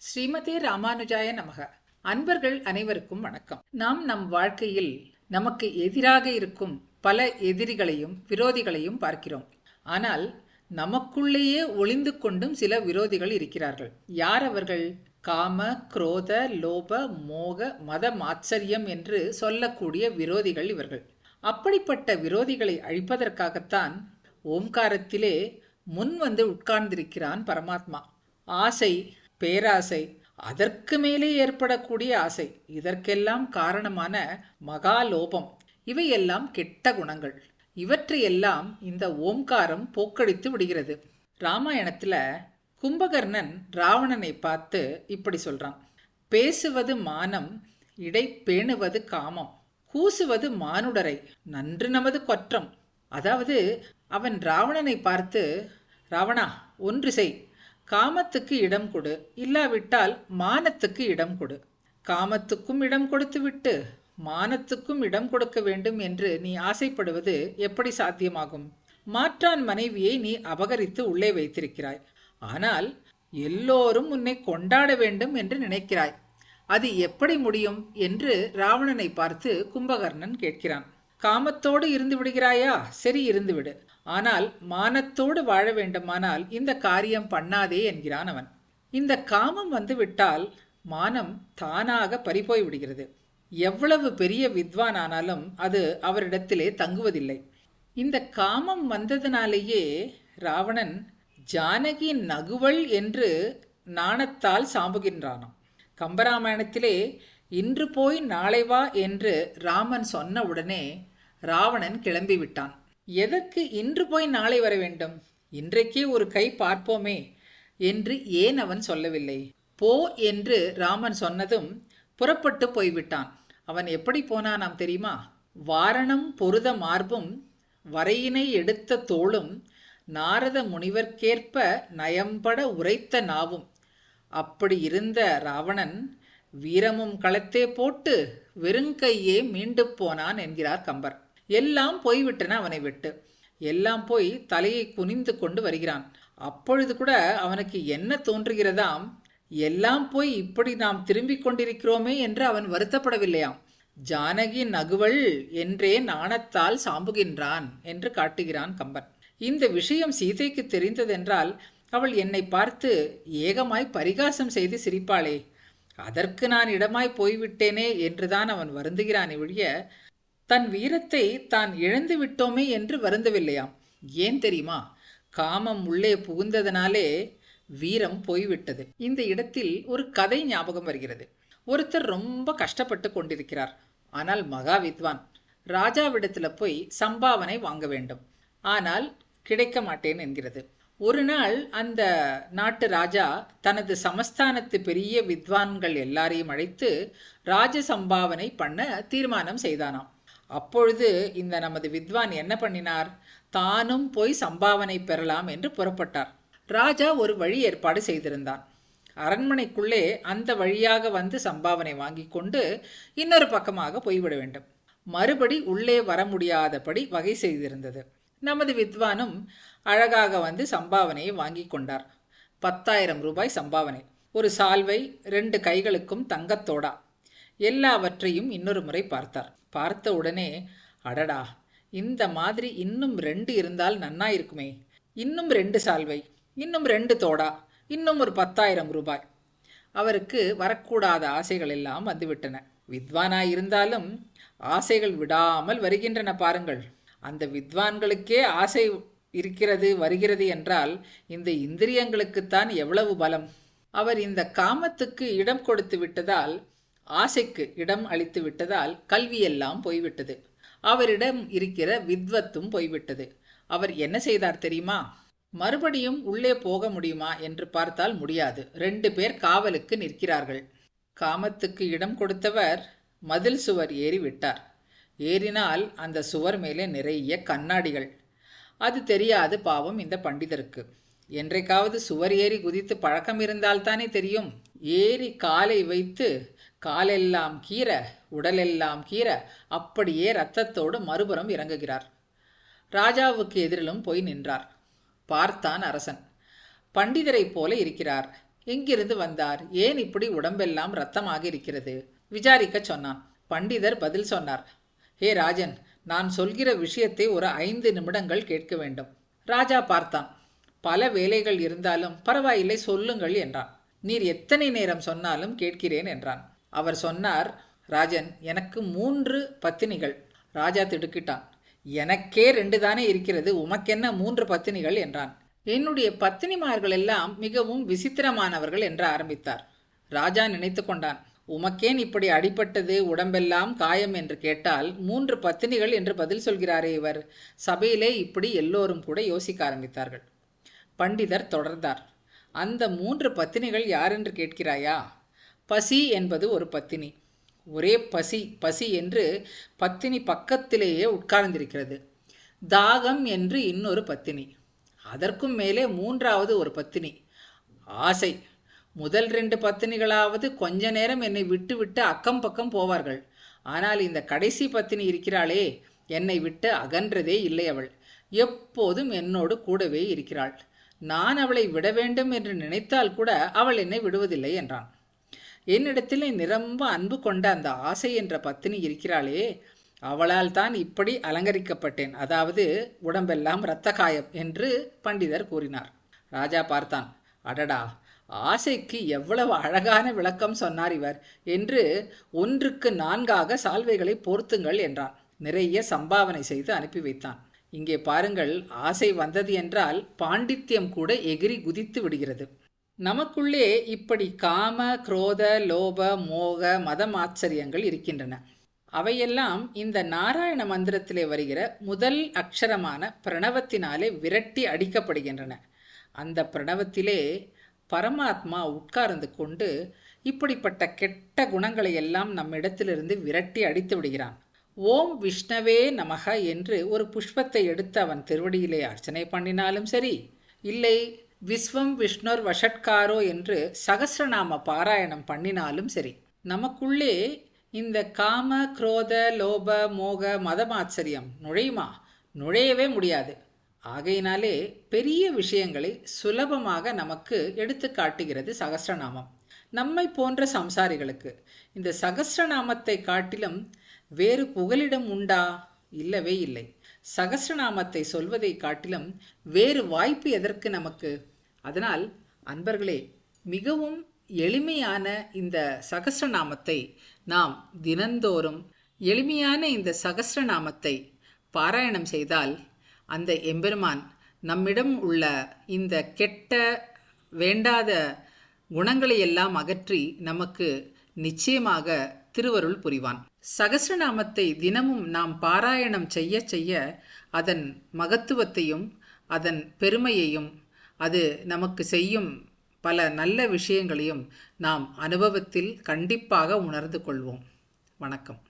ஸ்ரீமதே ராமானுஜாய நமக. அன்பர்கள் அனைவருக்கும் வணக்கம். நாம் நம் வாழ்க்கையில் நமக்கு எதிராக இருக்கும் பல எதிரிகளையும் விரோதிகளையும் பார்க்கிறோம். ஆனால் நமக்குள்ளேயே ஒளிந்து கொண்டும் சில விரோதிகள் இருக்கிறார்கள். யார் அவர்கள்? காம, குரோத, லோப, மோக, மத மாத்சரியம் என்று சொல்லக்கூடிய விரோதிகள் இவர்கள். அப்படிப்பட்ட விரோதிகளை அழிப்பதற்காகத்தான் ஓம்காரத்திலே முன் வந்து உட்கார்ந்திருக்கிறான் பரமாத்மா. ஆசை, பேராசை, அதற்கு மேலே ஏற்படக்கூடிய ஆசை, இதற்கெல்லாம் காரணமான மகாலோபம், இவையெல்லாம் கெட்ட குணங்கள். இவற்றையெல்லாம் இந்த ஓம்காரம் போக்கடித்து விடுகிறது. ராமாயணத்துல கும்பகர்ணன் ராவணனை பார்த்து இப்படி சொல்றான்: பேசுவது மானம், இடை பேணுவது காமம், கூசுவது மானுடரை, நன்று நமது கொற்றம். அதாவது அவன் ராவணனை பார்த்து, ராவணா, ஒன்று செய், காமத்துக்கு இடம் கொடு, இல்லாவிட்டால் மானத்துக்கு இடம் கொடு. காமத்துக்கும் இடம் கொடுத்து விட்டு மானத்துக்கும் இடம் கொடுக்க வேண்டும் என்று நீ ஆசைப்படுவது எப்படி சாத்தியமாகும்? மாற்றான் மனைவியை நீ அபகரித்து உள்ளே வைத்திருக்கிறாய். ஆனால் எல்லோரும் உன்னை கொண்டாட வேண்டும் என்று நினைக்கிறாய். அது எப்படி முடியும் என்று ராவணனை பார்த்து கும்பகர்ணன் கேட்கிறான். காமத்தோடு இருந்து விடுகிறாயா? சரி, இருந்துவிடு. ஆனால் மானத்தோடு வாழ வேண்டுமானால் இந்த காரியம் பண்ணாதே என்கிறான் அவன். இந்த காமம் வந்து விட்டால் மானம் தானாக பறிபோய் விடுகிறது. எவ்வளவு பெரிய வித்வான் ஆனாலும் அது அவரிடத்திலே தங்குவதில்லை. இந்த காமம் வந்ததினாலேயே ராவணன் ஜானகி நகுவள் என்று நாணத்தால் சாம்புகின்றானாம். கம்பராமாயணத்திலே இன்று போய் நாளை வா என்று ராமன் சொன்ன உடனே ராவணன் கிளம்பி விட்டான். எதற்கு இன்று போய் நாளை வர வேண்டும்? இன்றைக்கே ஒரு கை பார்ப்போமே என்று ஏன் அவன் சொல்லவில்லை? போ என்று ராமன் சொன்னதும் புறப்பட்டு போய்விட்டான். அவன் எப்படி போனானாம் தெரியுமா? வாரணம் பொருத மார்பும் வரையினை எடுத்த தோளும் நாரத முனிவர்க்கேற்ப நயம்பட உரைத்த நாவும். அப்படி இருந்த ராவணன் வீரமும் களத்தே போட்டு வெறுங்கையே மீண்டு போனான் என்கிறார் கம்பர். எல்லாம் போய்விட்டன அவனை விட்டு. எல்லாம் போய் தலையை குனிந்து கொண்டு வருகிறான். அப்பொழுது கூட அவனுக்கு என்ன தோன்றுகிறதாம்? எல்லாம் போய் இப்படி நாம் திரும்பிக் கொண்டிருக்கிறோமே என்று அவன் வருத்தப்படவில்லையாம். ஜானகி நகுவள் என்றே நாணத்தால் சாம்புகின்றான் என்று காட்டுகிறான் கம்பன். இந்த விஷயம் சீதைக்கு தெரிந்ததென்றால் அவள் என்னை பார்த்து ஏகமாய் பரிகாசம் செய்து சிரிப்பாளே. அதற்கு நான் இடமாய் போய்விட்டேனே என்றுதான் அவன் வருந்துகிறான் ஒழிய தன் வீரத்தை தான் இழந்து விட்டோமே என்று வருந்தவில்லையாம். ஏன் தெரியுமா? காமம் உள்ளே புகுந்ததனாலே வீரம் போய்விட்டது. இந்த இடத்தில் ஒரு கதை ஞாபகம் வருகிறது. ஒருத்தர் ரொம்ப கஷ்டப்பட்டு கொண்டிருக்கிறார். ஆனால் மகா வித்வான். ராஜாவிடத்துல போய் சம்பாவனை வாங்க வேண்டும். ஆனால் கிடைக்க மாட்டேன் என்கிறது. ஒரு நாள் அந்த நாட்டு ராஜா தனது சமஸ்தானத்து பெரிய வித்வான்கள் எல்லாரையும் அழைத்து ராஜ சம்பாவனை பண்ண தீர்மானம் செய்தானாம். அப்பொழுது இந்த நமது வித்வான் என்ன பண்ணினார்? தானும் போய் சம்பாவனை பெறலாம் என்று புறப்பட்டார். ராஜா ஒரு வழி ஏற்பாடு செய்திருந்தான். அரண்மனைக்குள்ளே அந்த வழியாக வந்து சம்பாவனை வாங்கி கொண்டு இன்னொரு பக்கமாக போய்விட வேண்டும். மறுபடி உள்ளே வர முடியாதபடி வகை செய்திருந்தது. நமது வித்வானும் அழகாக வந்து சம்பாவனையை வாங்கி கொண்டார். 10,000 ரூபாய் சம்பாவனை, ஒரு சால்வை, 2 கைகளுக்கும் தங்கத்தோடா. எல்லாவற்றையும் இன்னொரு முறை பார்த்தார். பார்த்த உடனே, அடடா, இந்த மாதிரி இன்னும் 2 இருந்தால் நன்னாயிருக்குமே. இன்னும் 2 சால்வை, இன்னும் 2 தோடா, இன்னும் ஒரு 10,000 ரூபாய். அவருக்கு வரக்கூடாத ஆசைகள் எல்லாம் வந்துவிட்டன. வித்வானாயிருந்தாலும் ஆசைகள் விடாமல் வருகின்றன பாருங்கள். அந்த வித்வான்களுக்கே ஆசை இருக்கிறது வருகிறது என்றால் இந்த இந்திரியங்களுக்குத்தான் எவ்வளவு பலம். அவர் இந்த காமத்துக்கு இடம் கொடுத்து விட்டதால், ஆசைக்கு இடம் அளித்து விட்டதால் கல்வியெல்லாம் போய்விட்டது. அவரிடம் இருக்கிற வித்வத்தும் போய்விட்டது. அவர் என்ன செய்தார் தெரியுமா? மறுபடியும் உள்ளே போக முடியுமா என்று பார்த்தால் முடியாது. 2 பேர் காவலுக்கு நிற்கிறார்கள். காமத்துக்கு இடம் கொடுத்தவர் மதில் சுவர் ஏறி விட்டார். ஏறினால் அந்த சுவர் மேலே நிறைய கண்ணாடிகள். அது தெரியாது பாவம் இந்த பண்டிதருக்கு. என்றைக்காவது சுவர் ஏறி குதித்து பழக்கம் இருந்தால்தானே தெரியும். ஏறி காலை வைத்து காலெல்லாம் கீற, உடலெல்லாம் கீற, அப்படியே இரத்தத்தோடு மறுபுறம் இறங்குகிறார். ராஜாவுக்கு எதிரிலும் போய் நின்றார். பார்த்தான் அரசன். பண்டிதரை போல இருக்கிறார். எங்கிருந்து வந்தார்? ஏன் இப்படி உடம்பெல்லாம் இரத்தமாக இருக்கிறது? விசாரிக்க சொன்னான். பண்டிதர் பதில் சொன்னார். ஹே ராஜன், நான் சொல்கிற விஷயத்தை ஒரு 5 நிமிடங்கள் கேட்க வேண்டும். ராஜா பார்த்தான். பல வேலைகள் இருந்தாலும் பரவாயில்லை, சொல்லுங்கள் என்றான். நீர் எத்தனை நேரம் சொன்னாலும் கேட்கிறேன் என்றான். அவர் சொன்னார், ராஜன், எனக்கு 3 பத்தினிகள். ராஜா திடுக்கிட்டான். எனக்கே 2 தானே இருக்கிறது, உமக்கென்ன 3 பத்தினிகள் என்றான். என்னுடைய பத்தினிமார்கள் எல்லாம் மிகவும் விசித்திரமானவர்கள் என்று ஆரம்பித்தார். ராஜா நினைத்து கொண்டான், உமக்கேன் இப்படி அடிபட்டது, உடம்பெல்லாம் காயம் என்று கேட்டால் 3 பத்தினிகள் என்று பதில் சொல்கிறாரே இவர். சபையிலே இப்படி எல்லோரும் கூட யோசிக்க ஆரம்பித்தார்கள். பண்டிதர் தொடர்ந்தார். அந்த 3 பத்தினிகள் யாரென்று கேட்கிறாயா? பசி என்பது ஒரு பத்தினி. ஒரே பசி பசி என்று பத்தினி பக்கத்திலேயே உட்கார்ந்திருக்கிறது. தாகம் என்று இன்னொரு பத்தினி. அதற்கும் மேலே 3வது ஒரு பத்தினி, ஆசை. முதல் 2 பத்தினிகளாவது கொஞ்ச நேரம் என்னை விட்டு விட்டு அக்கம் பக்கம் போவார்கள். ஆனால் இந்த கடைசி பத்தினி இருக்கிறாளே, என்னை விட்டு அகன்றதே இல்லை. அவள் எப்போதும் என்னோடு கூடவே இருக்கிறாள். நான் அவளை விட வேண்டும் என்று நினைத்தால் கூட அவள் என்னை விடுவதில்லை என்றான். என்னிடத்திலே நிரம்ப அன்பு கொண்ட அந்த ஆசை என்ற பத்தினி இருக்கிறாளே, அவளால் தான் இப்படி அலங்கரிக்கப்பட்டேன், அதாவது உடம்பெல்லாம் இரத்த காயம் என்று பண்டிதர் கூறினார். ராஜா பார்த்தான். அடடா, ஆசைக்கு எவ்வளவு அழகான விளக்கம் சொன்னார் இவர் என்று 1க்கு 4ஆக சால்வைகளை போர்த்துங்கள் என்றான். நிறைய சம்பாவனை செய்து அனுப்பி வைத்தான். இங்கே பாருங்கள், ஆசை வந்தது என்றால் பாண்டித்யம் கூட எகிரி குதித்து விடுகிறது. நமக்குள்ளே இப்படி காம, குரோத, லோப, மோக, மதமாச்சரியங்கள் இருக்கின்றன. அவையெல்லாம் இந்த நாராயண மந்திரத்திலே வருகிற முதல் அக்ஷரமான பிரணவத்தினாலே விரட்டி அடிக்கப்படுகின்றன. அந்த பிரணவத்திலே பரமாத்மா உட்கார்ந்து கொண்டு இப்படிப்பட்ட கெட்ட குணங்களை எல்லாம் நம்மிடத்திலிருந்து விரட்டி அடித்து விடுகிறான். ஓம் விஷ்ணவே நமக என்று ஒரு புஷ்பத்தை எடுத்து அவன் திருவடியிலே அர்ச்சனை பண்ணினாலும் சரி, இல்லை விஸ்வம் விஷ்ணுர் வஷட்காரோ என்று சகஸ்ரநாம பாராயணம் பண்ணினாலும் சரி, நமக்குள்ளே இந்த காம, குரோத, லோப, மோக, மதமாச்சரியம் நுழையுமா? நுழையவே முடியாது. ஆகையினாலே பெரிய விஷயங்களை சுலபமாக நமக்கு எடுத்து காட்டுகிறது சகஸ்ரநாமம். நம்மை போன்ற சம்சாரிகளுக்கு இந்த சகஸ்ரநாமத்தை காட்டிலும் வேறு புகலிடம் உண்டா? இல்லவே இல்லை. சகஸ்ரநாமத்தை சொல்வதை காட்டிலும் வேறு வாய்ப்பு எதற்கு நமக்கு? அதனால் அன்பர்களே, மிகவும் எளிமையான இந்த சகஸ்ரநாமத்தை நாம் தினந்தோறும் எளிமையான இந்த சகஸ்ரநாமத்தை பாராயணம் செய்தால் அந்த எம்பெருமான் நம்மிடம் உள்ள இந்த கெட்ட வேண்டாத குணங்களை எல்லாம் அகற்றி நமக்கு நிச்சயமாக திருவருள் புரிவான். சகஸ்ரநாமத்தை தினமும் நாம் பாராயணம் செய்ய செய்ய அதன் மகத்துவத்தையும் அதன் பெருமையையும் அது நமக்கு செய்யும் பல நல்ல விஷயங்களையும் நாம் அனுபவத்தில் கண்டிப்பாக உணர்ந்து கொள்வோம். வணக்கம்.